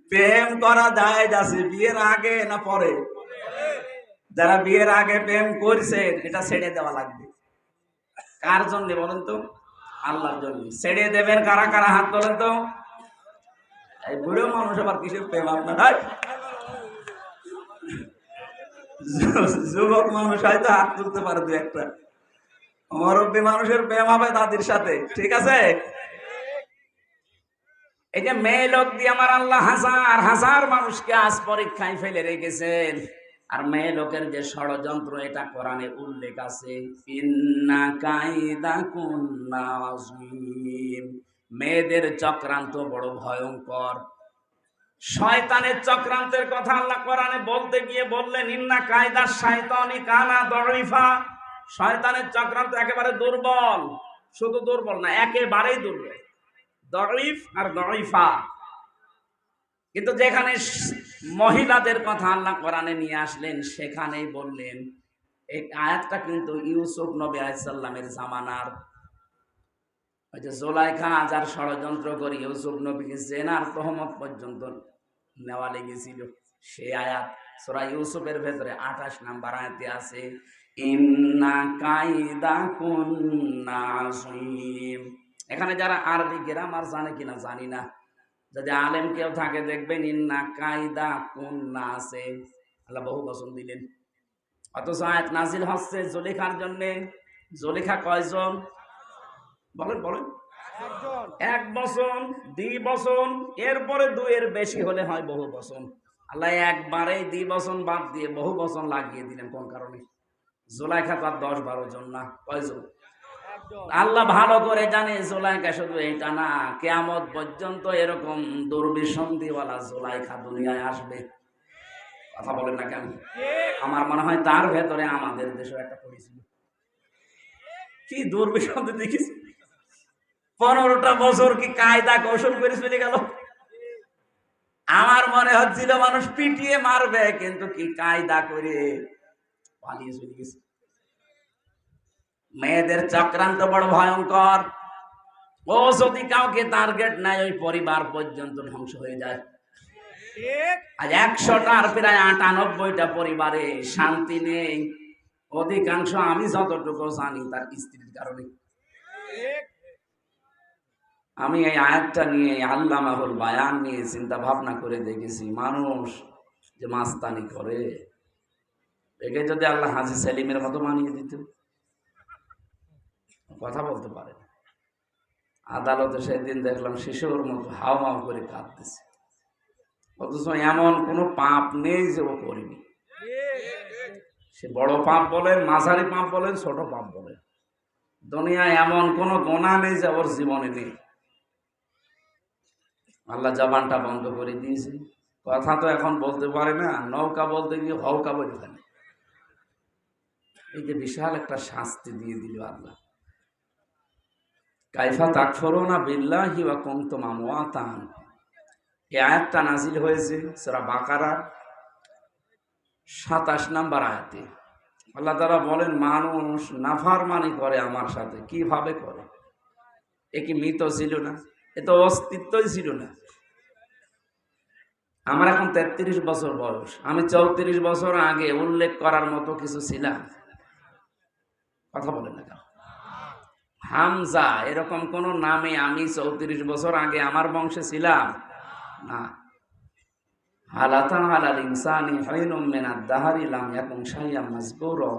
প্রেম করা যায় আছে বিয়ের আগে না পরে? যারা বিয়ের আগে প্রেম করছে এটা ছেড়ে দেওয়া লাগবে। কার জন্য বলেন তো? আল্লাহর জন্য। ছেড়ে দেবেন কারা কারা হাত তোলেন তো। এই বুড়ো মানুষ আবার কিসের প্রেম আপনার? যুবক মানুষ হয়তো হাত তুলতে পারে দু একটা, মুরব্বী মানুষের প্রেম হবে তাদের সাথে, ঠিক আছে? এই যে মেয়ে লোক দিয়ে আমার আল্লাহ হাজার হাজার মানুষকে আজ পরীক্ষায় ফেলে রেখেছেন। আর মেয়ে লোকের যে ষড়যন্ত্র এটা কোরআনে উল্লেখ আছে, ইন্না কাইদা কুন্না আযীম। মেয়েদের চক্রান্ত বড় ভয়ঙ্কর। শয়তানের চক্রান্তের কথা আল্লাহ কোরআনে বলতে গিয়ে বললেন, ইন্না কায়দা শাইতানি কানা দাঈফা। শয়তানের চক্রান্ত একেবারে দুর্বল। শুধু দুর্বল না, একেবারেই দুর্বল। দাঈফ আর দাঈফা। কিন্তু যেখানে মহিলাদের কথা আল্লাহ কোরআনে নিয়ে আসলেন সেখানেই বললেন, এই আয়াতটা কিন্তু ইউসুফ নবী আলাইহিস সালামের জামানার। ওই যে জুলাইখা যার ষড়যন্ত্র করে ইউসুফ নবীকে জেনার তহমত পর্যন্ত নেওয়া লেগেছিল, সেই আয়াত সূরা ইউসুফের ভেতরে 28 নাম্বার আয়াতে আছে, ইন্না কাইদা কুন্না আযীম। এখানে যারা আরবি গ্রামার জানে কিনা জানি না, যদি আলেম কেউ থাকে দেখবেন ইন্না কাইদা কুন্না আছে, আল্লাহ বহু বচন দিলেন। অথচ আয়াত নাজিল হচ্ছে জুলেখার জন্য। জুলেখা কয়জন বলেন বলেন? এক বচন, দ্বি বচন, এরপরে দুইয়ের বেশি হলে হয় বহু বচন। আল্লাহ একবারে দ্বি বচন বাদ দিয়ে বহু বচন লাগিয়ে দিলেন কোন কারণে? জুলাইখা তো আর 10-12 জন না, কয়জন? আল্লাহ ভালো করে জানে জুলাইখা শুধু এটা না, কিয়ামত পর্যন্ত এরকম দুর্বিসন্ধিওয়ালা জুলাইখা দুনিয়ায় আসবে। কথা বলেন না কেন? আমার মনে হয় তার ভেতরে আমাদের দেশেও একটা পড়েছিল। কি দুর্বিসন্ধি দেখিস, 15টা বছর কি কায়দা কৌশল করে চলে গেল। আমার মনে হচ্ছিল মানুষ পিটিয়ে মারবে, কিন্তু কি কায়দা করে পালিয়ে চলে গেছে। মেয়েদের চক্রান্ত বড় ভয়ঙ্কর। ও যদি কাউকে টার্গেট নেয় ওই পরিবার পর্যন্ত ধ্বংস হয়ে যায়। আজ 100টার প্রায় 98টা পরিবারে শান্তি নেই। অধিকাংশ আমি যতটুকু জানি তার স্ত্রীর কারণে। আমি এই আয়াতটা নিয়ে আল্লামাহুল বায়ান নিয়ে চিন্তা ভাবনা করে দেখেছি, মানুষ যে মাস্তানি করে একে যদি আল্লাহ হাজী সেলিমের মতো মানিয়ে দিত, কথা বলতে পারে না। আদালতে সেদিন দেখলাম শিশুর মতো হাওমাও করে কাঁদতেছে, অথচ এমন কোনো পাপ নেই যে ও করেনি। সে বড় পাপ বলেন, মাঝারি পাপ বলেন, ছোট পাপ বলেন, দুনিয়ায় এমন কোনো গোনা নেই যে ওর জীবনে নেই। আল্লাহ জবানটা বন্ধ করে দিয়েছে, কথা তো এখন বলতে পারে না, নৌকা বলতে গিয়ে হৌকা বলে ফেলে। এই যে বিশাল একটা শাস্তি দিয়ে দিল আল্লাহ। কাইফা তাকফুরুনা বিল্লাহি ওয়া কুনতুম আমওয়াতান। এই আয়াতটা নাজিল হয়েছে সূরা বাকারা 27 নম্বর আয়াতে। আল্লাহ তাআলা বলেন, মানুষ নাফরমানি করে আমার সাথে, কিভাবে করে? এ কি মৃত ছিল না? এ তো অস্তিত্বই ছিল না। আমার এখন 33 বছর বয়স, আমি 34 বছর আগে উল্লেখ করার মতো কিছু ছিলাম? কথা বলেন না কেন? হামজা এরকম কোন নামে আমি 34 বছর আগে আমার বংশে ছিলাম না। হালাতা আলাল ইনসানি হাইনুম মিনাদ দাহরি লাম ইয়াকুন শাইআম মাযকুরা।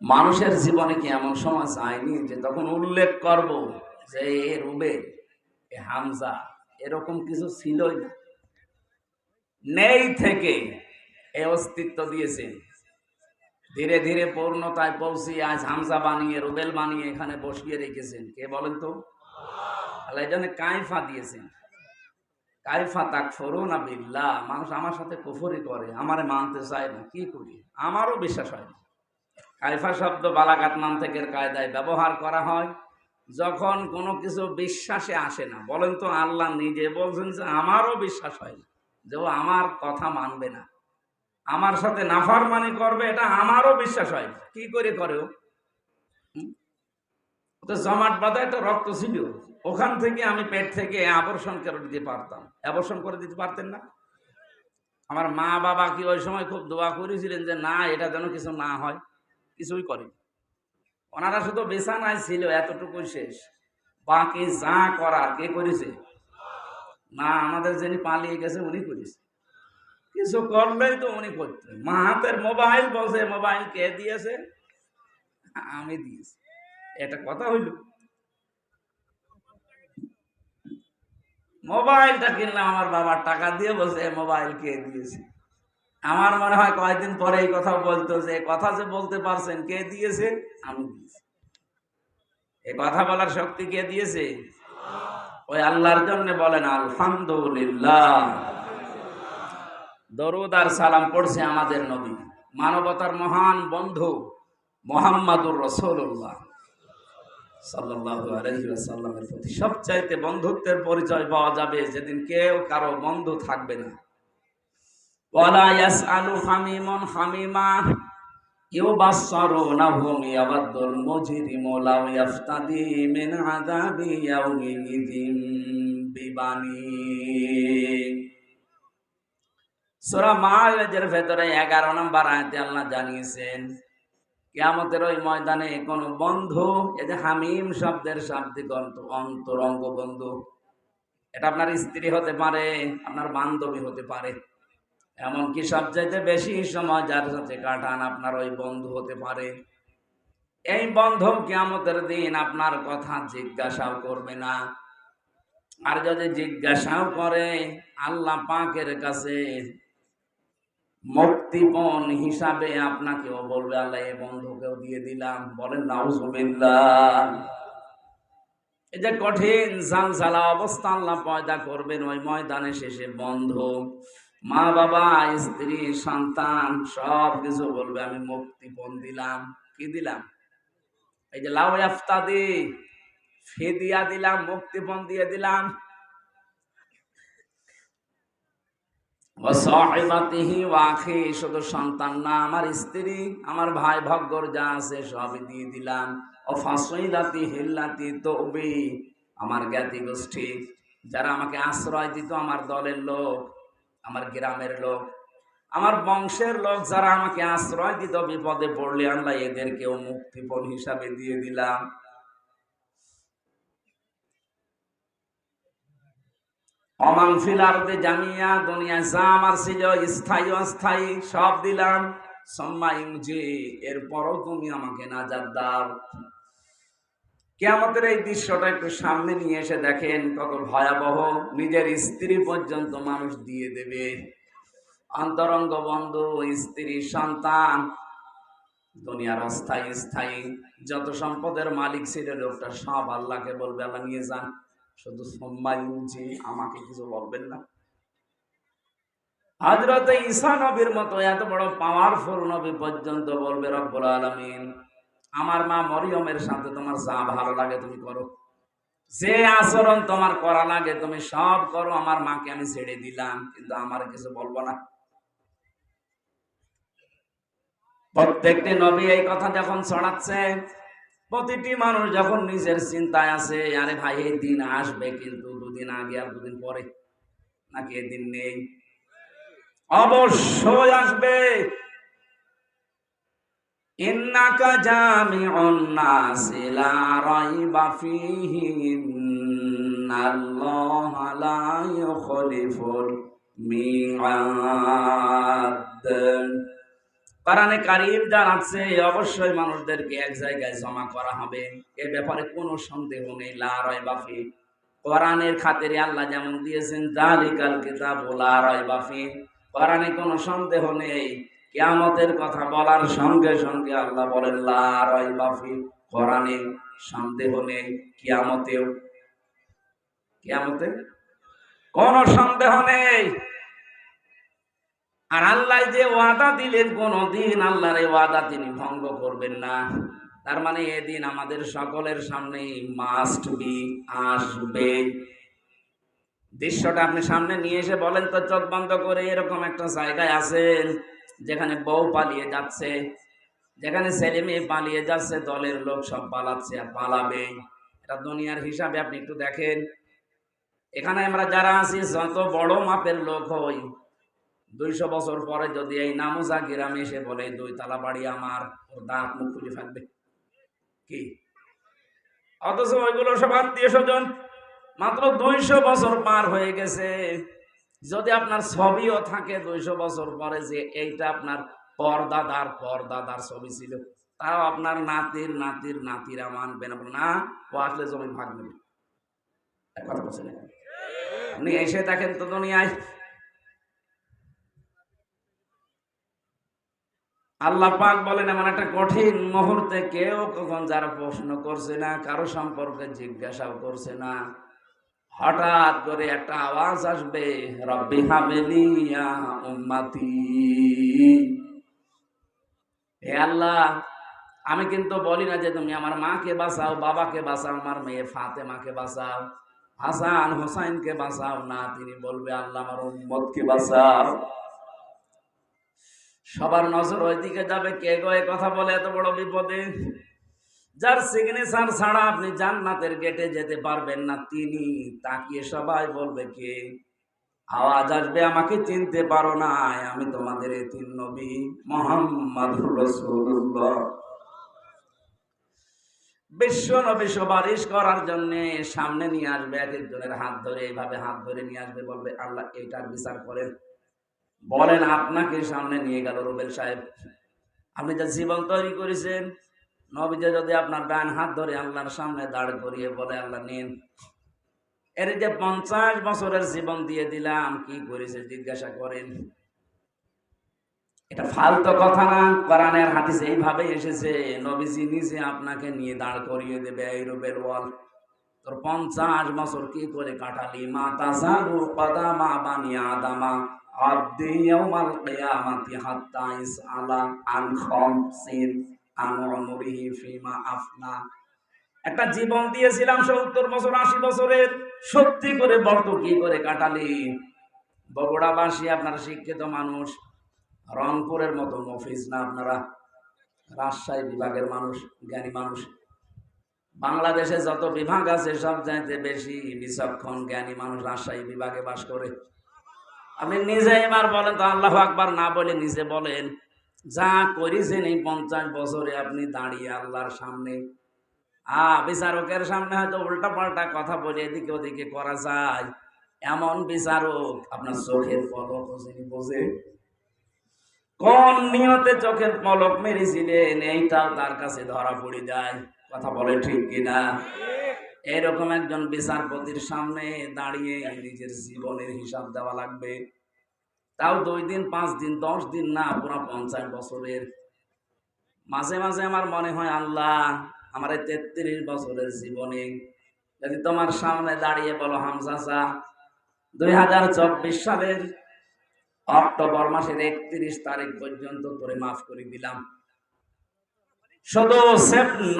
মানুষের জীবনে কি এমন সময় আইনি যে তখন উল্লেখ করব যে এ রুবেল, এ হামজা, এরকম কিছু ছিলই না। নেই থেকে এ অস্তিত্ব দিয়েছেন, ধীরে ধীরে পূর্ণতায় পৌঁছে আজ হামজা বানিয়ে রুবেল বানিয়ে এখানে বসিয়ে রেখেছেন। কে বলেন তো? আল্লাহ এই জন্য কাইফা দিয়েছেন, কাইফা তাকফুরুনা বিল্লাহ। মানুষ আমার সাথে কুফরি করে, আমারে মানতে চায় না, কি করি? আমারও বিশ্বাস হয় না। কাইফা শব্দ বালাগাত মানতিকের কায়দায় ব্যবহার করা হয় যখন কোনো কিছু বিশ্বাসে আসে না। বলেন তো, আল্লাহ নিজে বলছেন যে আমারও বিশ্বাস হয় না, যে ও আমার কথা মানবে না, আমার সাথে নাফরমানি করবে, এটা আমারও বিশ্বাস হয় না। কি করে করে? ও তো জমাট বাঁধা একটা রক্ত ছিল, ওখান থেকে আমি পেট থেকে আবর্ষণ করে দিতে পারতাম, আবর্ষণ করে দিতে পারতেন না? আমার মা বাবা কি ওই সময় খুব দোয়া করেছিলেন যে না এটা যেন কিছু না হয়? কিছুই করেন। ওনারা শুধু বিছানায় ছিল, এতটুকুই শেষ। বাকি যা করার কে করেছে? না, আমাদের যিনি পালিয়ে গেছে উনি করেছে। কিছু করলেই তো উনি করতেন। মা হাতের মোবাইল বলছে মোবাইল কে দিয়েছে? আমি দিয়েছি। এটা কথা হইল? মোবাইলটা কিনলাম আমার বাবার টাকা দিয়ে, বলছে মোবাইল কে দিয়েছে। আমার মনে হয় কয়েকদিন পরে এই কথা বলতো যে কথা যে বলতে পারছেন কে দিয়েছে? আমি দিয়েছি। এই কথা বলার শক্তি কে দিয়েছে? ওই আল্লাহর জন্য বলেন আলহামদুলিল্লাহ। দরুদ আর সালাম পড়ছে আমাদের নবী, মানবতার মহান বন্ধু মুহাম্মাদুর রাসূলুল্লাহ সাল্লাল্লাহু আলাইহি ওয়াসাল্লামের প্রতি। সবচাইতে বন্ধুত্বের পরিচয় পাওয়া যাবে যেদিন কেউ কারো বন্ধু থাকবে না। ওয়ালা ইয়াসআলু হামিমুন হামিমা ইউবাসসারুনাহুম ইয়াওয়াদ্দুল মুজরিমু লাউ ইয়াফতাদি মিন আযাবি ইয়াউমিযিন বিবানি। সূরা মাআরিজের ভেতরে 11 নম্বর আয়াতে আল্লাহ জানিয়েছেন কিয়ামতের ওই ময়দানে কোন বন্ধু, এই যে হামিম শব্দের শাব্দিক অর্থ অন্তরঙ্গ বন্ধু, এটা আপনার স্ত্রী হতে পারে, আপনার বান্ধবী হতে পারে, এমনকি সবচাইতে বেশি সময় যার সাথে কাটান আপনার ওই বন্ধু হতে পারে। এই বন্ধু কিয়ামতের দিন আপনার কথা জিজ্ঞাসাও করবে না, আর যদি জিজ্ঞাসাও করে আল্লাহ পাকের কাছে মুক্তিপণ হিসাবে আপনাকেও বলবে আল্লাহ এই বন্ধুকেও দিয়ে দিলাম। বলেন নাউজুবিল্লাহ। এই যে কঠিন ঝালঝালা অবস্থা আল্লাহ পয়দা করবেন ওই ময়দানে শেষে, বন্ধু, মা বাবা, স্ত্রী, সন্তান সব কিছু বলবে আমি মুক্তিপণ দিলাম। কি দিলাম? এই যে লাউ ইফতাদি, ফিদিয়া দিলাম, মুক্তিপণ দিয়ে দিলাম। শুধু সন্তান না, আমার স্ত্রী, আমার ভাই ভগ্গর যা আছে সবই দিয়ে দিলাম। আমার জ্ঞাতি গোষ্ঠী যারা আমাকে আশ্রয় দিত, আমার দলের লোক, আমার গ্রামের লোক, আমার বংশের লোক যারা আমাকে আশ্রয় দিত বিপদে পড়লে, আল্লাহ এদেরকেও মুক্তিপণ হিসাবে দিয়ে দিলাম। অমান ফিল আরদে জামিয়া, দুনিয়া যা আমার ছিল স্থায়ী অস্থায়ী সব দিলাম। এরপরও তুমি আমাকে নাজাত দাও। কিয়ামতের এই দৃশ্যটা একটু সামনে নিয়ে এসে দেখেন কত ভয়াবহ। নিজের স্ত্রী পর্যন্ত মানুষ দিয়ে দেবে, অন্তরঙ্গ বন্ধু, স্ত্রী, সন্তান, দুনিয়ার অস্থায়ী স্থায়ী যত সম্পদের মালিক ছিল লোকটা সব আল্লাহকে বলবে আল্লাহ নিয়ে যান, শুধু আমাকে কিছু বলবেন না। হযরত ঈসা নবীর মতো এত বড় পাওয়ারফুল নবী পর্যন্ত বলবে রব্বুল আলামিন আমার মা মরিয়মের সাথে তোমার যা ভালো লাগে তুমি করো, যে আচরণ তোমার করা লাগে তুমি সব করো, আমার মাকে আমি ছেড়ে দিলাম, কিন্তু আমার কিছু বলবো না। প্রত্যেকটি নবী এই কথা যখন ছড়াচ্ছে, প্রতিটি মানুষ যখন নিজের চিন্তায় আছে আরে ভাই এই দিন আসবে, কিন্তু দুদিন আগে আর দুদিন পরে, নাকি এদিন নেই? অবশ্যই আসবে। ইন্নাকা জামিউন নাসি লা রাইবা ফীহি ইন্নাল্লাহা লা ইউখলিফুল মিআদ। কোরআনে কারীম জানাচ্ছে অবশ্যই মানুষদেরকে এক জায়গায় জমা করা হবে, এ ব্যাপারে কোনো সন্দেহ নেই। লা রাইবা ফী, কোরআনের খাতিরে আল্লাহ যেমন দিয়েছেন যালিকাল কিতাবু লা রাইবা ফী, কোরআনে কোনো সন্দেহ নেই। কিয়ামতের কথা বলার সঙ্গে সঙ্গে আল্লাহ বলেন লা রাইবা ফী, কোরআনে সন্দেহ নেই, কিয়ামতেও, কিয়ামতে কোনো সন্দেহ নেই। আর আল্লাহ যে ওয়াদা দিলেন কোনদিন আল্লাহর এই ওয়াদা তিনি ভঙ্গ করবেন না। তার মানে এদিন আমাদের সকলের সামনে মাস্ট বি, আসবে। দৃশ্যটা আপনি সামনে নিয়ে এসে বলেন তো চোখ বন্ধ করে, এরকম একটা জায়গায় আছেন যেখানে বউ পালিয়ে যাচ্ছে, যেখানে ছেলে মেয়ে পালিয়ে যাচ্ছে, দলের লোক সব পালাচ্ছে আর পালাবে, এটা দুনিয়ার হিসাবে আপনি একটু দেখেন। এখানে আমরা যারা আছি যত বড় মাপের লোক হই, 200 বছর পরে যদি এই নামুজা গ্রামে এসে বলে 2 তালা বাড়ি আমার, ওর দাঁত মুখ খুলে থাকবে কি? অথচ ওইগুলো সব আত্মীয় স্বজন, মাত্র 200 বছর পার হয়ে গেছে। যদি আপনার ছবিও থাকে 200 বছর পরে যে এইটা আপনার পরদাদার ছবি ছিল, তাও আপনার নাতির নাতির নাতিরা মানবে না, না ও আসলে জমি ভাগ নেবে। কথা বলছেন আপনি এসে দেখেন তো দুনিয়ায় আল্লাহ পাক বলেন এমন একটা কঠিন মুহূর্তে কেউ কখন যারা প্রশ্ন করছে না, কারো সম্পর্কে জিজ্ঞাসাও করছে না, হঠাৎ করে একটা আওয়াজ আসবে, রব্বি হাবলি ইয়া উম্মতি। হে আল্লাহ, আমি কিন্তু বলি না যে তুমি আমার মাকে বাঁচাও, বাবাকে বাঁচাও, আমার মেয়ে ফাতেমাকে বাঁচাও, হাসান হোসাইনকে বাঁচাও না, তিনি বলবে আল্লাহ আমার উম্মতকে বাঁচাও। সবার নজর ওইদিকে যাবে, কে গো এ কথা বলে এত বড় বিপদে? যার সিগনেচার ছাড়া আপনি জান্নাতের গেটে যেতে পারবেন না, তিনি তাকিয়ে সবাই বলবে কে? আওয়াজ আসবে, আমাকে চিনতে পারো না, আমি তোমাদের এতিম নবী মুহাম্মদুর রাসূলুল্লাহ। বিশ্ব নবী সুপারিশ করার জন্য সামনে নিয়ে আসবে, এক একজনের হাত ধরে, এইভাবে হাত ধরে নিয়ে আসবে, বলবে আল্লাহ এইটার বিচার করেন। বলেন আপনাকে সামনে নিয়ে গেল রুবেল সাহেব, আপনি যা জীবন তৈরি করেছেন, নবীজি যদি আপনার ডান হাত ধরে আল্লাহর সামনে দাঁড় করিয়ে বলে আল্লাহ নিন, এর যে 50 বছরের জীবন দিয়ে দিলাম, কি করেছে জিজ্ঞাসা করেন। এটা ফালতু কথা না, কোরআনের হাদিসে এইভাবে এসেছে, নবীজি নিজে আপনাকে নিয়ে দাঁড় করিয়ে দেবে, এই রুবেল ওয়াল তোর 50 বছর কি করে কাটালি, মা তাজারু কদামা বানি আদামা আব্দি ইয়াউমাল কিয়ামাতি হাত্তা ইসআলা আন খামসিন আন উমরিহি ফিমা আফনা। একটা জীবন দিয়েছিলাম 70 বছর 80 বছরের, সত্যি করে বলতো কি করে কাটালি। বগুড়াবাসী আপনারা শিক্ষিত মানুষ, রংপুরের মতো মফিজ না আপনারা, রাজশাহী বিভাগের মানুষ, জ্ঞানী মানুষ। বাংলাদেশে যত বিভাগ আছে সব চাইতে বেশি বিচক্ষণ জ্ঞানী মানুষ রাজশাহী বিভাগে বাস করে। আপনি নিজে এবার বলেন তো, আল্লাহু আকবার না বলে নিজে বলেন, যা করেছেন এই 50 বছরে আপনি দাঁড়িয়ে আল্লাহর সামনে, বিচারকের সামনে হয়তো উল্টা পাল্টা কথা বলে এদিকে ওদিকে করা যায়, এমন বিচারক আপনার চোখের পলক বোঝে, কোন নিয়তে চোখের পলক মেরেছিলেন এইটাও তার কাছে ধরা পড়ে যায়। কথা বলে ঠিক কিনা? এরকম একজন বিচারপতির সামনে দাঁড়িয়ে নিজের জীবনের হিসাব দেওয়া লাগবে, তাও 2 দিন 5 দিন 10 দিন না, পুরো 50 বছরের। মাঝে মাঝে আমার মনে হয় আল্লাহ, আমার এই 33 বছরের জীবনে যদি তোমার সামনে দাঁড়িয়ে বলো হামজাসা 2024 সালের অক্টোবর মাসের 31 তারিখ পর্যন্ত তোরে মাফ করে দিলাম, শুধু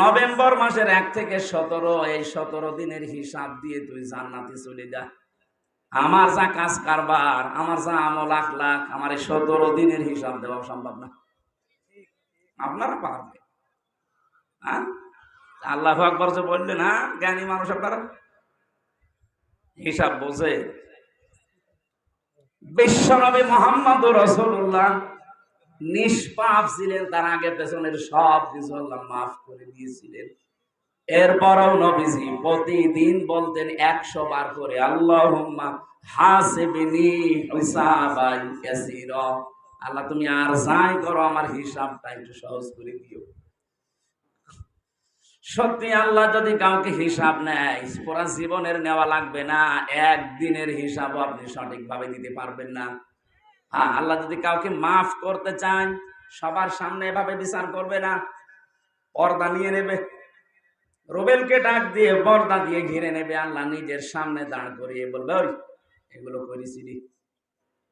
নভেম্বর মাসের 1 থেকে 17, এই 17 দিনের হিসাব দিয়ে তুই জান্নাতে চলে যা। আমার যা কাজ কারবার, আমার যা আমল আখলাক, আমার এই 17 দিনের হিসাব দেওয়া সম্ভব না। আপনারা পারবে? আল্লাহু আকবার যে বললেন, জ্ঞানী মানুষ আপনারা, হিসাব বোঝে। বিশ্বনবী মুহাম্মদুর রাসূলুল্লাহ নিষ্পাপ ছিলেন, তার আগে পেছনের সব কিছু আল্লাহ মাফ করে দিয়েছিলেন। এরপরও নবীজি প্রতিদিন বলতেন 100 বার করে, আল্লাহুম্মা হাসিবনি হিসাবান ইয়াসীরা, আল্লাহ তুমি আর যাই করো আমার হিসাবটা একটু সহজ করে দিও। সত্যি আল্লাহ যদি কাউকে হিসাব নেয়, পুরা জীবনের নেওয়া লাগবে না, একদিনের হিসাবও আপনি সঠিকভাবে দিতে পারবেন না। আল্লাহ যদি কাউকে মাফ করতে চান, সবার সামনে এভাবে বিচার করবে না, পর্দা নিয়ে নেবে, রুবেলকে ডাক দিয়ে পর্দা দিয়ে ঘিরে নেবে, আল্লাহ নিজের সামনে দাঁড় করিয়ে বলবে, ওই এগুলো করেছিলি।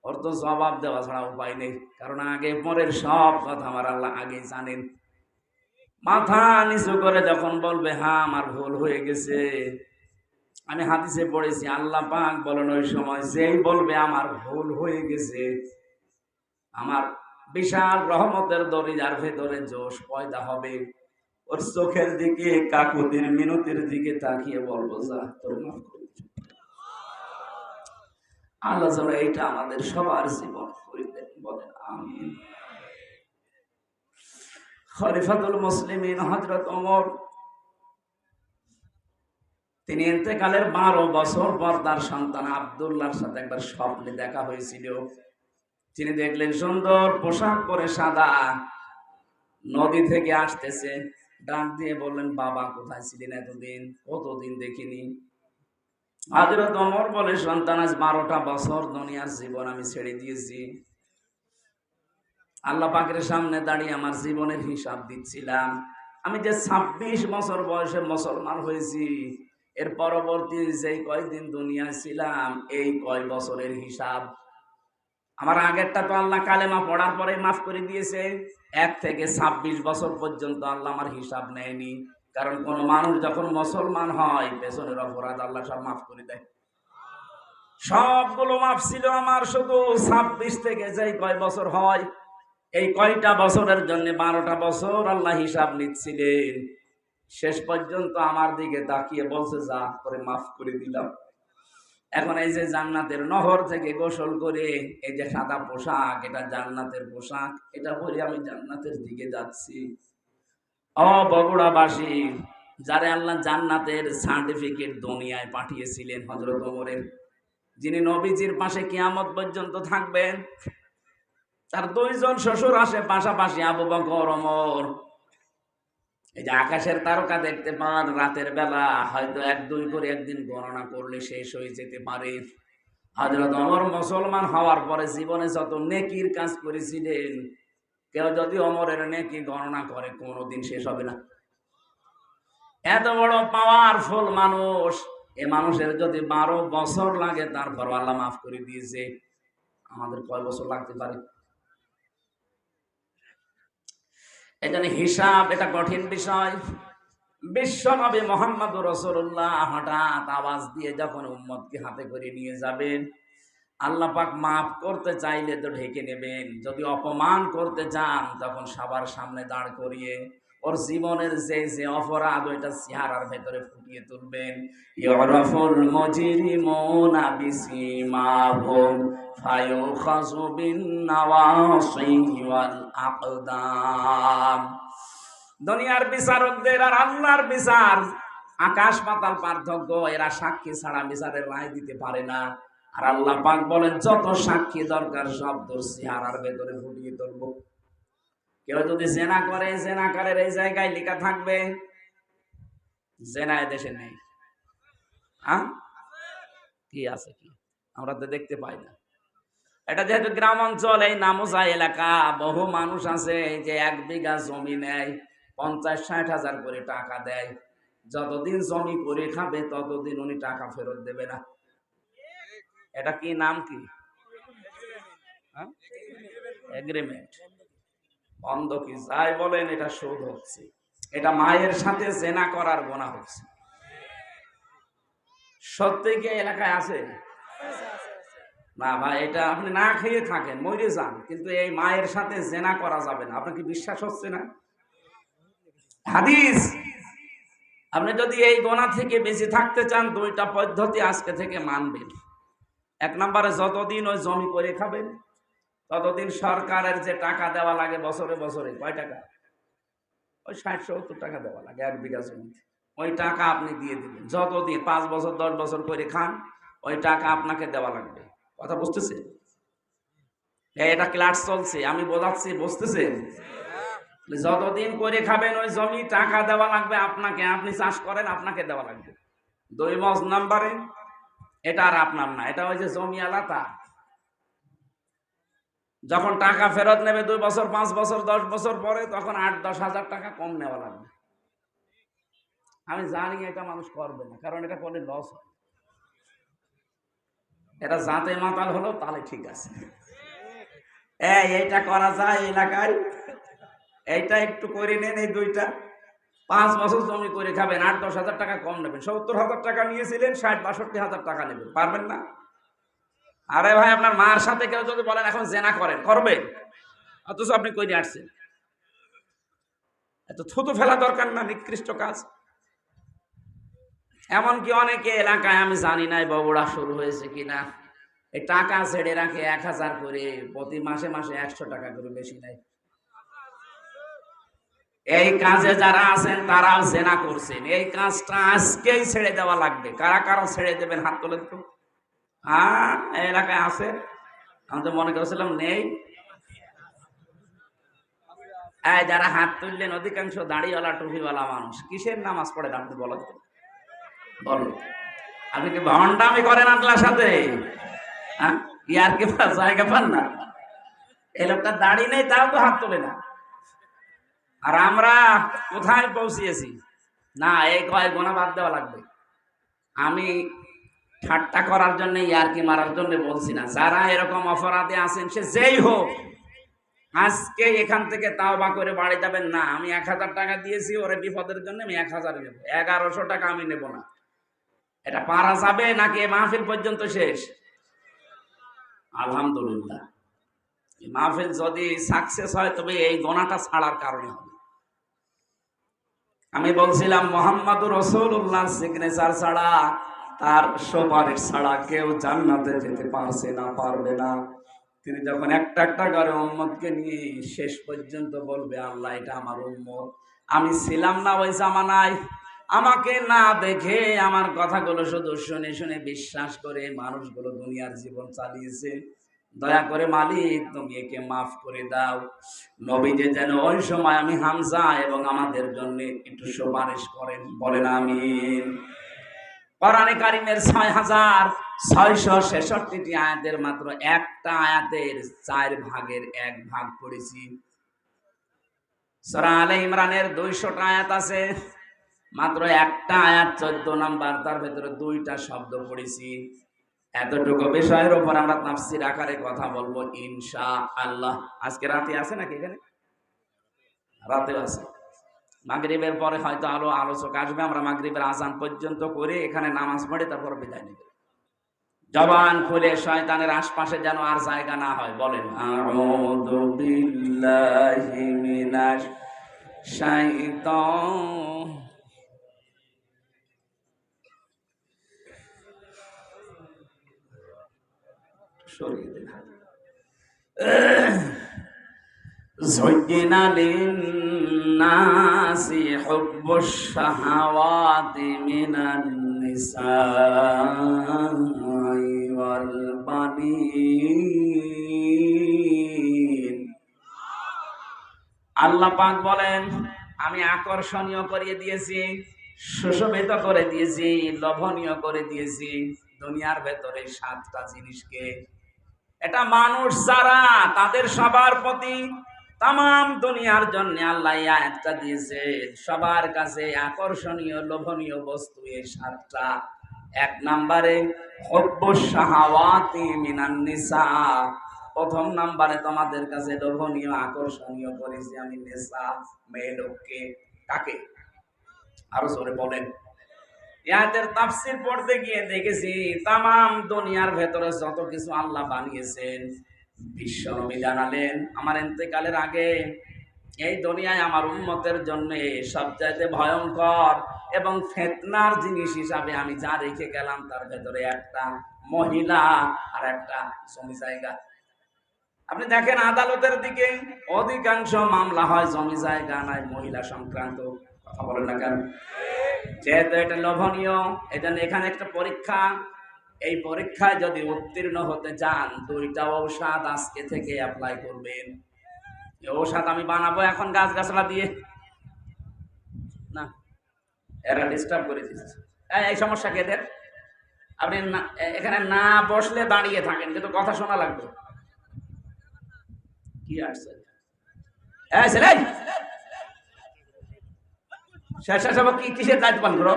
ওর তো জবাব দেওয়া ছাড়া উপায় নেই, কারণ আগে পরের সব কথা আমার আল্লাহ আগে জানেন। মাথা নিচু করে যখন বলবে হ্যাঁ আমার ভুল হয়ে গেছে, আমি হাদিসে পড়েছি আল্লাহ পাক বলেন ওই সময় যেই বলবে আমার ভুল হয়ে গেছে, আমার বিশাল রহমতের দরিজার ভেতরে জোশ পয়দা হবে, ওর চোখের দিকে, কাকুতির মিনতির দিকে তাকিয়ে বলবো, যা তোর মাফ করে দিই। আল্লাহ যেন এইটা আমাদের সবার জীবন করে দেন, বলেন আমিন। খলিফাতুল মুসলিমিন হযরত ওমর, তিনি ইন্তেকালের 12 বছর পর তার সন্তান আব্দুল্লাহর সাথে একবার স্বপ্নে দেখা হয়েছিল। তিনি দেখলেন সুন্দর পোশাক পরে সাদা নদী থেকে আসতেছে। ডাক দিয়ে বললেন, বাবা কোথায় ছিলেন এতদিন? কতদিন দেখিনি। হযরত ওমর বলে, সন্তান, আজ 12টা বছর দুনিয়ার জীবন আমি ছেড়ে দিয়েছি। আল্লাহ পাকের সামনে দাঁড়িয়ে আমার জীবনের হিসাব দিচ্ছিলাম। আমি যে 26 বছর বয়সে মুসলমান হয়েছি, এর পরবর্তী যেই কয়দিন দুনিয়ায় ছিলাম, এই কয় বছরের হিসাব। আমার আগেরটা তো আল্লাহ কালেমা পড়ার পরে মাফ করে দিয়েছে। 1 থেকে 26 বছর পর্যন্ত আল্লাহ আমার হিসাব নেয়নি। কারণ কোন মানুষ যখন মুসলমান হয়, পেছনের অপরাধ আল্লাহ সব মাফ করে দেয়। সবগুলো মাফ ছিল আমার, শুধু 26 থেকে যেই কয় বছর হয়, এই কয়টা বছরের জন্য 12টা বছর আল্লাহ হিসাব নিচ্ছিলেন। শেষ পর্যন্ত আমার দিকে তাকিয়ে বলছে, যা করে মাফ করে দিলাম। এখন এই যে জান্নাতের নহর থেকে গোসল করে এই যে সাদা পোশাক, এটা জান্নাতের পোশাক, এটা পরে আমি জান্নাতের দিকে যাচ্ছি। ও বগুড়াবাসী, যারে আল্লাহ জান্নাতের সার্টিফিকেট দুনিয়ায় পাঠিয়েছিলেন, হযরত ওমরের, যিনি নবীজির পাশে কিয়ামত পর্যন্ত থাকবেন, তার 2 জন শ্বশুর আসে পাশাপাশি, আবু বকর, ওমর। এই যে আকাশের তারকা দেখতে পান রাতের বেলা, হয়তো 1-2 করে একদিন গণনা করলে শেষ হয়ে যেতে পারে। হযরত ওমর মুসলমান হওয়ার পরে জীবনে যত নেকির কাজ করেছিলেন, কেউ যদি ওমরের নেকি গণনা করে কোনোদিন শেষ হবে না। এত বড় পাওয়ারফুল মানুষ, এ মানুষের যদি 12 বছর লাগে তারপর আল্লাহ মাফ করে দিয়েছে, আমাদের কয় বছর লাগতে পারে? এজন্য হিসাব এটা কঠিন বিষয়। বিশ্ব নবী মুহাম্মদুর রাসূলুল্লাহ হঠাৎ আওয়াজ দিয়ে যখন উম্মতকে হাতে করে নিয়ে যাবেন, আল্লাহ পাক মাফ করতে চাইলে তো ঢেকে নেবেন, যদি অপমান করতে চান তখন সবার সামনে দাঁড় করিয়ে ওর জীবনের যে যে অপরাধ, ওইটা চেহারার ভেতরে ফুটিয়ে তুলবেন। ইউরাফুল মুজরিমুনা বিসিমাহুম ফায়ুখাযু বিন নাওয়াসি ওয়াল আকদাম। দুনিয়ার বিচারকদের আর আল্লাহর বিচার আকাশ পাতাল পার্থক্য। এরা সাক্ষী ছাড়া বিচারের রায় দিতে পারে না। আর আল্লাহ পাক বলেন, যত সাক্ষী দরকার সব তোর চেহারার ভেতরে ফুটিয়ে তুলবো। কেউ যদি জেনা করে, জেনাকারের এই জায়গায় লেখা থাকবে, জেনা দেশে নেই। কি আছে? কি আমরা তো দেখতে পাই না। এটা যেহেতু গ্রাম অঞ্চল, এই নামোজা এলাকা, বহু মানুষ আছে যে 1 বিঘা জমি নেয়, 50-60 হাজার করে টাকা দেয়। যতদিন জমি করে খাবে ততদিন উনি টাকা ফেরত দেবে না। এটা কি নাম? কি এগ্রিমেন্ট, বন্ধকি যাই বলেন, এটা শোধ হচ্ছে। এটা মায়ের সাথে জেনা করার গুনাহ হচ্ছে। সত্যি কি এলাকায় আছে? না ভাই, এটা আপনি না খেয়ে থাকেন, মরে যান, কিন্তু এই মায়ের সাথে জেনা করা যাবে না। আপনার কি বিশ্বাস হচ্ছে না? হাদিস। আপনি যদি এই গোনা থেকে বেঁচে থাকতে চান, 2টা পদ্ধতি আজকে থেকে মানবেন। 1 নম্বরে, যতদিন ওই জমি করে খাবেন ততদিন সরকারের যে টাকা দেওয়া লাগে বছরে বছরে, কয় টাকা? ওই 60-70 টাকা দেওয়া লাগে 1 বিঘা জমিতে। ওই টাকা আপনি দিয়ে দিবেন। যতদিন 5 বছর 10 বছর করে খান, ওই টাকা আপনাকে দেওয়া লাগবে। কথা বুঝতেছে? এটা ক্লাস চলছে, আমি বোঝাচ্ছি, বুঝতেছেন? যতদিন করে খাবেন ওই জমি টাকা দেওয়া লাগবে আপনাকে। আপনি চাষ করেন, আপনাকে দেওয়া লাগবে। 2 নম্বরে, এটা আর আপনার না, এটা ওই যে জমি আলাদা। যখন টাকা ফেরত নেবে 2 বছর, 5 বছর, 10 বছর পরে, তখন 8-10 হাজার টাকা কম নেওয়া লাগবে। আমি জানি এটা মানুষ করবে না, কারণ এটা করলে লস হয়। এটা জাতে মাতাল হলো তাহলে ঠিক আছে, এইটা করা যায় এলাকায়, এইটা একটু করে নেন। এই 2টা 5 বছর জমি করে খাবেন, 8-10 হাজার টাকা কম নেবেন। 70 হাজার টাকা নিয়েছিলেন, 60-62 হাজার টাকা নেবেন। পারবেন না? আরে ভাই, আপনার মার সাথে কেউ যদি বলেন এখন জেনা করেন, করবেন? অথচ আপনি কইরে আসছেন। এত থুতু ফেলা দরকার না, নিকৃষ্ট কাজ। এমনকি অনেকে এলাকায়, আমি জানি না বগুড়া শুরু হয়েছে কিনা, এই টাকা ছেড়ে রাখে 1000 করে, প্রতি মাসে মাসে 100 টাকা করে, বেশি নাই। এই কাজে যারা আছেন তারাও জেনা করছেন। এই কাজটা আজকেই ছেড়ে দেওয়া লাগবে। কারা কারা ছেড়ে দেবেন হাত তোলেন তো। হ্যাঁ, এই এলাকায় আছে, আমি তো মনে করছিলাম নেই। এই যারা হাত তুললেন অধিকাংশ দাড়িওয়ালা টুপিওয়ালা মানুষ। কিসের নামাজ পড়েন আপনি বলেন তো? বলো, আপনি কি ভণ্ডামি করেন আল্লাহর সাথে? হ্যাঁ, ইয়ার কি জায়গা পান না? এই লোকটা দাড়ি নেই, তাও তো হাত তোলে না। আর আমরা কোথায় পৌঁছিয়েছি? না, এই কয় গোনা বাদ দেওয়া লাগবে। আমি ঠাট্টা করার জন্য, ইয়ারকি মারার জন্য বলছি না। যারা এরকম অপরাধে আছেন, সে যেই হোক, আজকে এখান থেকে তাওবা করে বাড়ি যাবেন না। আমি 1000 টাকা দিয়েছি ওরে বিপদের জন্য, আমি 1000 নেব, 1100 টাকা আমি নেব না। এটা পারা যাবে নাকি এই মাহফিল পর্যন্ত শেষ? আলহামদুলিল্লাহ, এই মাহফিল যদি সাকসেস হয় তবে এই গোনাটা ছাড়ার কারণে হবে। আমি বলছিলাম মুহাম্মাদুর রাসূলুল্লাহ সিগনেচার ছাড়া, তার সুপারিশ ছাড়া কেউ জান্নাতে যেতে পারছে না, পারবে না। তিনি যখন একটা একটা করে উম্মতকে নিয়ে শেষ পর্যন্ত বলবে, আল্লাহ এটা আমার উম্মত। আমি ছিলাম না ওই জামানায়, আমাকে না দেখে আমার কথাগুলো শুধু শুনে শুনে বিশ্বাস করে মানুষগুলো দুনিয়ার জীবন চালিয়েছে। দয়া করে মালিক তুমি একে মাফ করে দাও। নবীজি যেন ওই সময় আমি হামজা এবং আমাদের জন্য একটু সুপারিশ করেন, বলেন আমিন। কোরআনে কারীমের 6666টি আয়াতের মাত্র একটা আয়াতের 4 ভাগের 1 ভাগ পড়েছি। সূরা আলে ইমরানের 200টা আয়াত আছে, মাত্র একটা আয়াত 14 নাম্বার, তার ভেতরে 2টা শব্দ পড়েছি। এতটুকু বিষয়ের উপর আমরা তাফসীর আকারে কথা বলবো ইনশাআল্লাহ। আজকে রাতে আছে নাকি? এখানে রাতেও আছে। মাগরিবের পরে হয়তো আলোচক আসবে, আমরা মাগরিবের আজান পর্যন্ত করে এখানে নামাজ পড়ে তারপর বিদায় নেব। জবান খুলে শয়তানের আশপাশে যেন আর জায়গা না হয়, বলেন আউযু বিল্লাহি মিনাশ শাইতান। সরিয়ে দেন। زين للناس حب الشهوات من النساء والبنين। আল্লাহ পাক বলেন, আমি আকর্ষণীয় করে দিয়েছি, সুশোভিত করে দিয়েছি, লোভনীয় করে দিয়েছি দুনিয়ার ভেতরে 7টা জিনিসকে। এটা মানুষ যারা, তাদের সবার প্রতি, তামাম দুনিয়ার জন্য আল্লাহ এই আয়াতটা দিয়েছে। সবার কাছে আকর্ষণীয় লোভনীয় বস্তু এই 7টা। 1 নম্বরে হুব্বুশ শাহাওয়াতি মিনান নিসা। প্রথম নম্বরে তোমাদের কাছে লোভনীয় আকর্ষণীয় করেছি আমি নিসা, মেয়ে লোককে। কাকে? আরো জোরে বলেন। ইয়াদের তাফসীর পড়তে গিয়ে দেখেছি তামাম দুনিয়ার ভেতরে যত কিছু আল্লাহ বানিয়েছেন, বিশ্বনবী জানালেন আমার ইন্তেকালের আগে, এই দুনিয়ায় আমার উম্মতের জন্য সবচাইতে ভয়ঙ্কর এবং ফিতনার জিনিস হিসাবে আমি যা রেখে গেলাম তার ভেতরে একটা মহিলা আর একটা জমি জায়গা। আপনি দেখেন আদালতের দিকে অধিকাংশ মামলা হয় জমি জায়গা নয় মহিলা সংক্রান্ত। কথা বলেন না কেন? যেহেতু এটা লোভনীয়, এজন্য এখানে একটা পরীক্ষা। এই পরীক্ষায় যদি উত্তীর্ণ হতে চান, 2টা ঔষধ আজকে থেকে অ্যাপ্লাই করবেন। এই ঔষধ আমি বানাবো এখন গাছগাছলা দিয়ে না, এরা ডিস্টার্ব করে দিচ্ছে। এই সমস্যা কেদের? আপনি এখানে না বসলে দাঁড়িয়ে থাকেন, কিন্তু কথা শোনা লাগবে। কি আসছে? কি কিসের দায়িত্ব পালন করো?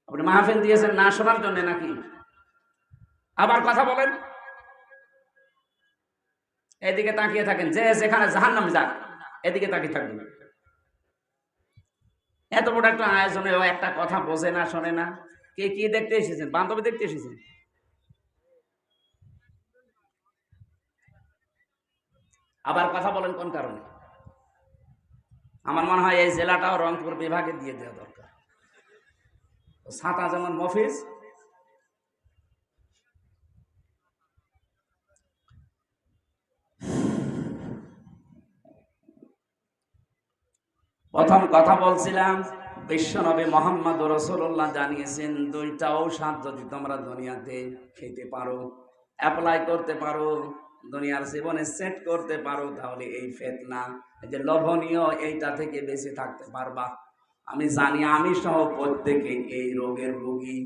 আপনি মাহফিল দিয়েছেন না শোনার জন্য নাকি? আবার কথা বলেন। এদিকে তাকিয়ে থাকেন, যে যেখানে জাহান্নামে যাক এদিকে তাকিয়ে থাকবেন। এত বড় একটা আয়োজনে ও একটা কথা বোঝে না, শোনে না। কে কি দেখতে এসেছেন? বান্ধবী দেখতে এসেছেন? আবার কথা বলেন কোন কারণে? আমার মনে হয় এই জেলাটাও রংপুর বিভাগে দিয়ে দেওয়া দরকার। ছাতা যেমন মফিজ, প্রথম কথা বলছিলাম বিশ্বনবী মোহাম্মদ রাসূলুল্লাহ জানিয়েছেন, দুইটা ঔষধ যদি তোমরা দুনিয়াতে খেতে পারো, অ্যাপ্লাই করতে পারো, দুনিয়ার জীবনে সেট করতে পারো, তাহলে এই ফিতনা, এই যে লোভনীয়, এইটা থেকে বেঁচে থাকতে পারবা। আমি জানি আমি সহ প্রত্যেকে এই রোগের রোগী।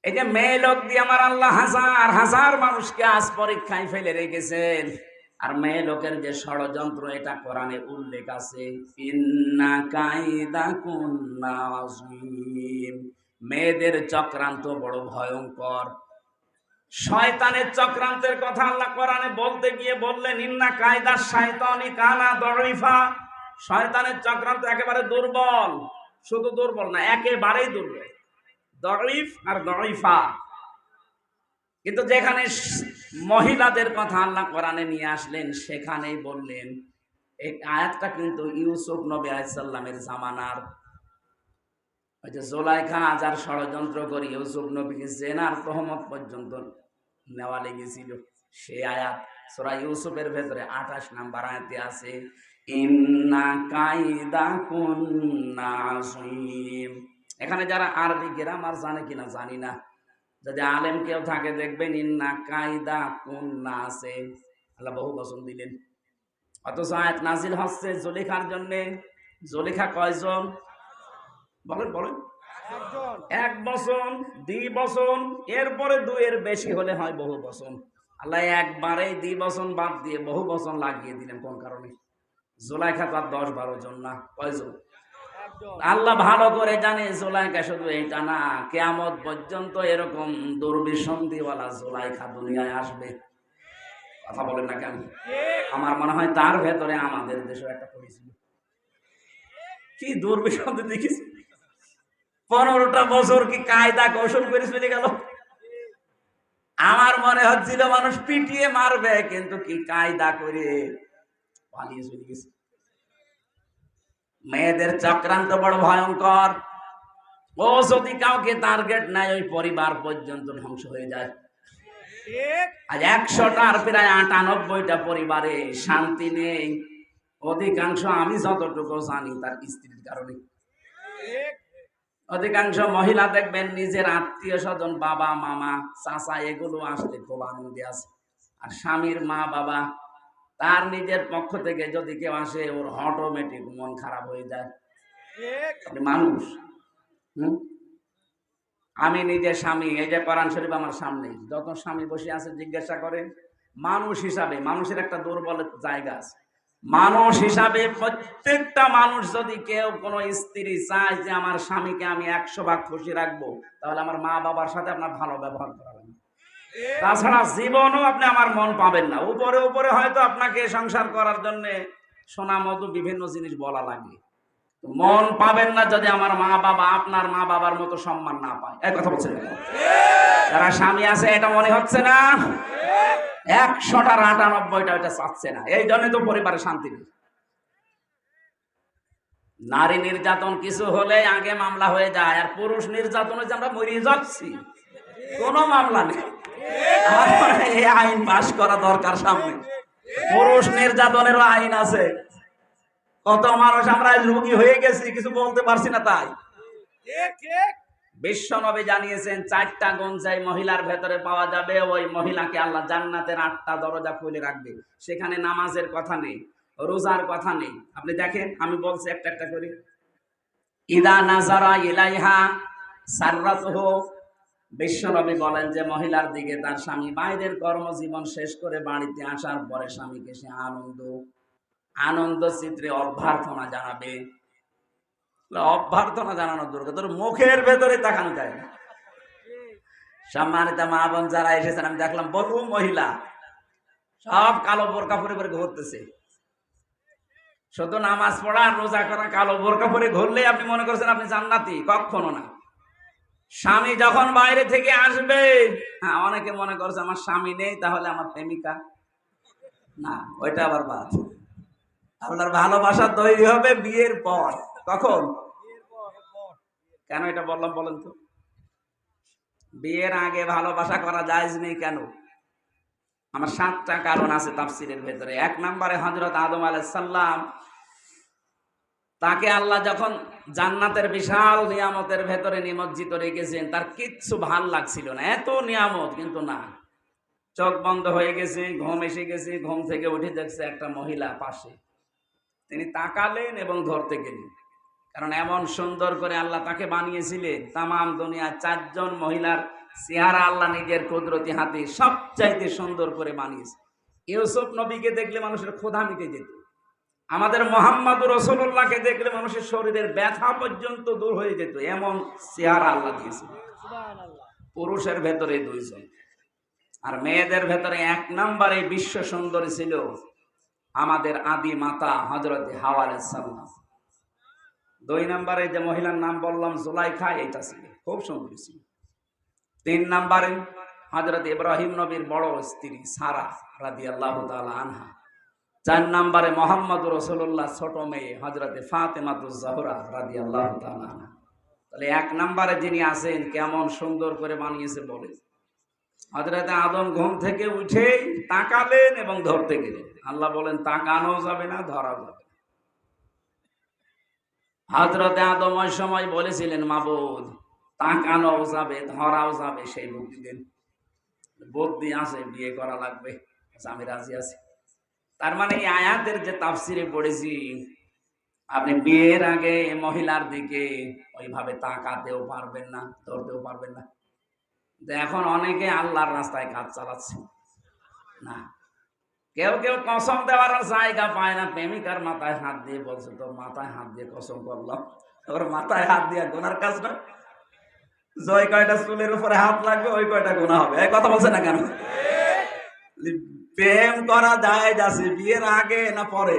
এই যে মেয়ে লোক দিয়ে আমার আল্লাহ হাজার হাজার মানুষকে আজ পরীক্ষায় ফেলে রেখেছেন। আর মেয়ে লোকের যে ষড়যন্ত্র, এটা কোরআনে উল্লেখ আছে, ইন্না কাইদা কুন্না আযীম। মেয়েদের চক্রান্ত বড় ভয়ঙ্কর। শয়তানের চক্রান্তের কথা আল্লাহ কোরআনে বলতে গিয়ে বললেন, ইন্না কায়দা শাইতানি কানা দাঈফা। শয়তানের চক্রান্ত একেবারে দুর্বল, শুধু দুর্বল না, একেবারেই দুর্বল, দাঈফ আর দাঈফা। কিন্তু যেখানে মহিলাদের কথা আল্লাহ কোরআনে নিয়ে আসলেন, সেখানেই বললেন, এই আয়াতটা কিন্তু ইউসুফ নবী আলাইহিস সালামের জামানার। ওই যে জুলাইখা যার ষড়যন্ত্র করে ইউসুফ নবীকে জেনার তহমত পর্যন্ত নেওয়া লেগেছিল, সেই আয়াত সূরা ইউসুফের ভেতরে 28 নাম্বার আয়াতে আছে, ইন্না কাইদা কুন্না আযীম। এখানে যারা আরবি গ্রামার জানে কিনা জানি না, যদি আলেম কেউ থাকে দেখবেন ইন্না কাইদা কুন্না আছে, আল্লাহ বহু বচন দিলেন। অথচ আয়াত নাজিল হচ্ছে জুলেখার জন্য। জুলেখা কয়জন বলেন বলেন? এক বচন, দ্বি বচন, এরপরে দুইয়ের বেশি হলে হয় বহু বচন। আল্লাহ একবারে দ্বি বচন বাদ দিয়ে বহু বচন লাগিয়ে দিলেন। কোন কারণে? জুলাইখা তো আর 10-12 জন না, কয়জন? আল্লাহ ভালো করে জানে জুলাইখা শুধু এইটা না, কিয়ামত পর্যন্ত এরকম দুর্বিসন্ধিওয়ালা জুলাইখা দুনিয়ায় আসবে। কথা বলেন না কেন? আমার মনে হয় তার ভেতরে আমাদের দেশে একটা পরিছিল। কি দুর্বিসন্ধি দেখিস, 15টা বছর কি কায়দা কৌশল করে চলে গেল। আমার মনে হচ্ছিল মানুষ পিটিয়ে মারবে, কিন্তু কি কায়দা করে পালিয়ে চলে গেছে। মেয়েদের চক্রান্ত বড় ভয়ঙ্কর। ও যদি কাউকে টার্গেট নেয়, ওই পরিবার পর্যন্ত ধ্বংস হয়ে যায়। আজ 100টার প্রায় 98টা পরিবারে শান্তি নেই। অধিকাংশ, আমি যতটুকু জানি, তার স্ত্রীর কারণে। অধিকাংশ মহিলা দেখবেন নিজের আত্মীয় স্বজন, বাবা মামা চাচা, এগুলো আসলে খুব আনন্দে আছে। আর স্বামীর মা বাবা, তার নিজের পক্ষ থেকে যদি কেউ আসে, ওর অটোমেটিক মন খারাপ হয়ে যায়। মানুষ, আমি নিজের স্বামী, এই যে কোরআন শরীফ আমার সামনে, যত স্বামী বসে আছে জিজ্ঞাসা করেন, মানুষ হিসাবে মানুষের একটা দুর্বল জায়গা আছে। মানুষ হিসাবে প্রত্যেকটা মানুষ, যদি কেউ কোনো স্ত্রী চায় যে আমার স্বামীকে আমি 100 ভাগ খুশি রাখবো, তাহলে আমার মা বাবার সাথে আপনার ভালো ব্যবহার করা লাগবে। তাছাড়া জীবনও আপনি আমার মন পাবেন না। উপরে উপরে হয়তো আপনাকে সংসার করার জন্য সোনা মধু বিভিন্ন জিনিস বলা লাগে, মন পাবেন না যদি আমার মা বাবা আপনার মা বাবার মতো সম্মান না পায়। এই কথা বলছেন যারা স্বামী আছে, এটা মনে হচ্ছে না? 100টার 98টা এটা চাচ্ছে না। এই জন্য তো পরিবারে শান্তি নেই। নারী নির্যাতন কিছু হলে আগে মামলা হয়ে যায়, আর পুরুষ নির্যাতন হচ্ছে আমরা মরে যাচ্ছি, কোনো মামলা নেই। এই আইন পাস করা দরকার সামনে। পুরুষ নির্যাতনেরও আইন আছে। কত মানুষ আমরা রোগী হয়ে গেছি, কিছু বলতে পারছি না। তাই বিশ্বনবী জানিয়েছেন, 4টা গুণ যাই মহিলার ভেতরে পাওয়া যাবে, ওই মহিলাকে আল্লাহ জান্নাতের 8টা দরজা খুলে রাখবে। সেখানে নামাজের কথা নেই, রোজার কথা নেই। আপনি দেখেন, আমি বলছি একটা একটা করে। ইদা নাজারা ইলাইহা সাররাতুহু, বিশ্বনবী বলেন যে মহিলার দিকে তার স্বামী বাইরের কর্মজীবন শেষ করে বাড়িতে আসার পরে স্বামীকে সে আনন্দ চিত্রে অভ্যর্থনা জানাবে। অভ্যর্থনা জানানোর দরকার, তোর মুখের ভেতরে তাকানো যায় না। সম্মানিত মা বোন যারা এসেছেন, আমি দেখলাম বহু মহিলা সব কালো বোরকা পরে পরে ঘুরতেছে। শুধু নামাজ পড়া, রোজা করা, কালো বোরকা পরে ঘুরলে আপনি মনে করছেন আপনি জান্নাতি? কখনো না। স্বামী যখন বাইরে থেকে আসবে, হ্যাঁ, অনেকে মনে করছে আমার স্বামী নেই, তাহলে আমার প্রেমিকা। না, ওইটা আবার বাদ। আপনার ভালোবাসা তৈরি হবে বিয়ের পর। কখন? কেন এটা বললাম বলেন তো? বিয়ের আগে ভালোবাসা করা জায়েজ নেই কেন? আমার 7টা কারণ আছে তাফসীরের ভেতরে। 1 নম্বরে হযরত আদম আলাইহিস সালাম, তাকে আল্লাহ যখন জান্নাতের বিশাল নিয়ামতের ভেতরে নিমজ্জিত রেখেছেন, তার কিচ্ছু ভাল লাগছিল না, এত নিয়ামত, কিন্তু না, চোখ বন্ধ হয়ে গেছে, ঘুম এসে গেছে, ঘুম থেকে উঠে দেখছে একটা মহিলা পাশে। তিনি তাকালেন এবং ধরতে গেলেন, কারণ এমন সুন্দর করে আল্লাহ তাকে বানিয়েছিলেন। তামাম দুনিয়া 4 জন মহিলার চেহারা আল্লাহ নিজের কুদরতি হাতে সবচাইতে সুন্দর করে বানিয়েছে। ইউসুফ নবীকে দেখলে মানুষের ক্ষুধা মিটে যেত, আমাদের মুহাম্মদুর রাসূলুল্লাহকে দেখলে মানুষের শরীরের ব্যথা পর্যন্ত দূর হয়ে যেত, এমন চেহারা আল্লাহ দিয়েছে। পুরুষের ভেতরে 2 জন, আর মেয়েদের ভেতরে 1 নম্বরে বিশ্ব সুন্দরী ছিল আমাদের আদি মাতা হযরত হাওয়া আলাইহিস সালাম। 2 নম্বরে যে মহিলার নাম বললাম জুলাইখা, এটা ছিল খুব সুন্দরী ছিল। 3 নম্বরে হযরত ইব্রাহিম নবীর বড় স্ত্রী সারা রাদিয়াল্লাহু তাআলা আনহা। 4 নম্বরে মুহাম্মদুর রাসূলুল্লাহ ছোট মেয়ে হযরত ফাতেমাতুজ জাহরা রাদিয়াল্লাহু তাআলা আনহা। তাহলে 1 নম্বরে যিনি আছেন কেমন সুন্দর করে বানিয়েছে বলে। হযরত আদম ঘুম থেকে উঠে তাকালেন এবং ধরতে গেলেন। আল্লাহ বলেন তাকানো যাবে না, ধরা যাবে না। হযরত আদম ওই সময় বলেছিলেন, মাবুদ তাকানোও যাবে, ধরাও যাবে, সেই বুদ্ধি দেন। বুদ্ধি আছে, বিয়ে করা লাগবে, আমি রাজি আছি। তার মানে এই আয়াতের যে তাফসিরে পড়েছি, আপনি বিয়ের আগে মহিলার দিকে ওইভাবে তাকাতেও পারবেন না, ধরতেও পারবেন না। এখন অনেকে আল্লাহর রাস্তায় কাজ চালাচ্ছে না। কেউ কেউ কসম দেওয়ার জায়গা পায় না, প্রেমিকার মাথায় হাত দিয়ে বলছে, তোর মাথায় হাত দিয়ে কসম করলাম। ওর মাথায় হাত দিয়ে গোনার কাজ না, জয় কয়টা চুলের উপরে হাত লাগবে ওই কয়টা গোনা হবে। এই কথা বলছে না কেন? প্রেম করা জায়েজ আছে, বিয়ের আগে না পরে?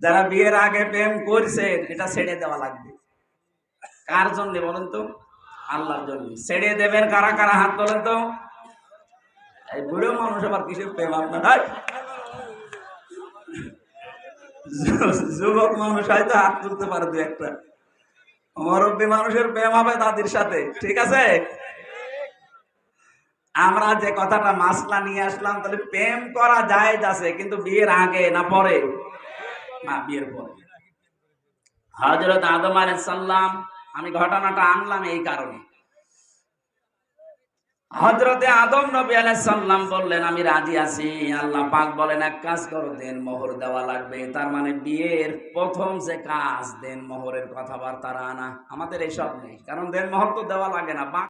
যারা বিয়ের আগে প্রেম করছেন, এটা ছেড়ে দেওয়া লাগবে। কার জন্য বলেন তো? আল্লাহর জন্য। ছেড়ে দেবেন কারা কারা, হাত তোলেন তো। এই বুড়ো মানুষ আবার কিসের প্রেম আপনার? যুবক মানুষ হয়তো হাত তুলতে পারে 2-1টা, মুরব্বী মানুষের প্রেম হবে তাদের সাথে, ঠিক আছে? আমরা যে কথাটা মাসলা নিয়ে আসলাম, তাহলে প্রেম করা জায়েজ আছে, কিন্তু বিয়ের আগে না পরে? না, বিয়ের পরে। হযরত আদম আলাইহিস সালাম, আমি ঘটনাটা আনলাম এই কারণে, হযরতে আদম নবী আলাইহিস সালাম বললেন আমি রাজি আছি। আল্লাহ পাক বলেন এক কাজ করো, দেন মোহর দেওয়া লাগবে। তার মানে বিয়ের প্রথম যে কাজ, দেন মোহরের কথাবার্তা আনা। আমাদের এসব নেই, কারণ দেন মোহর তো দেওয়া লাগে না।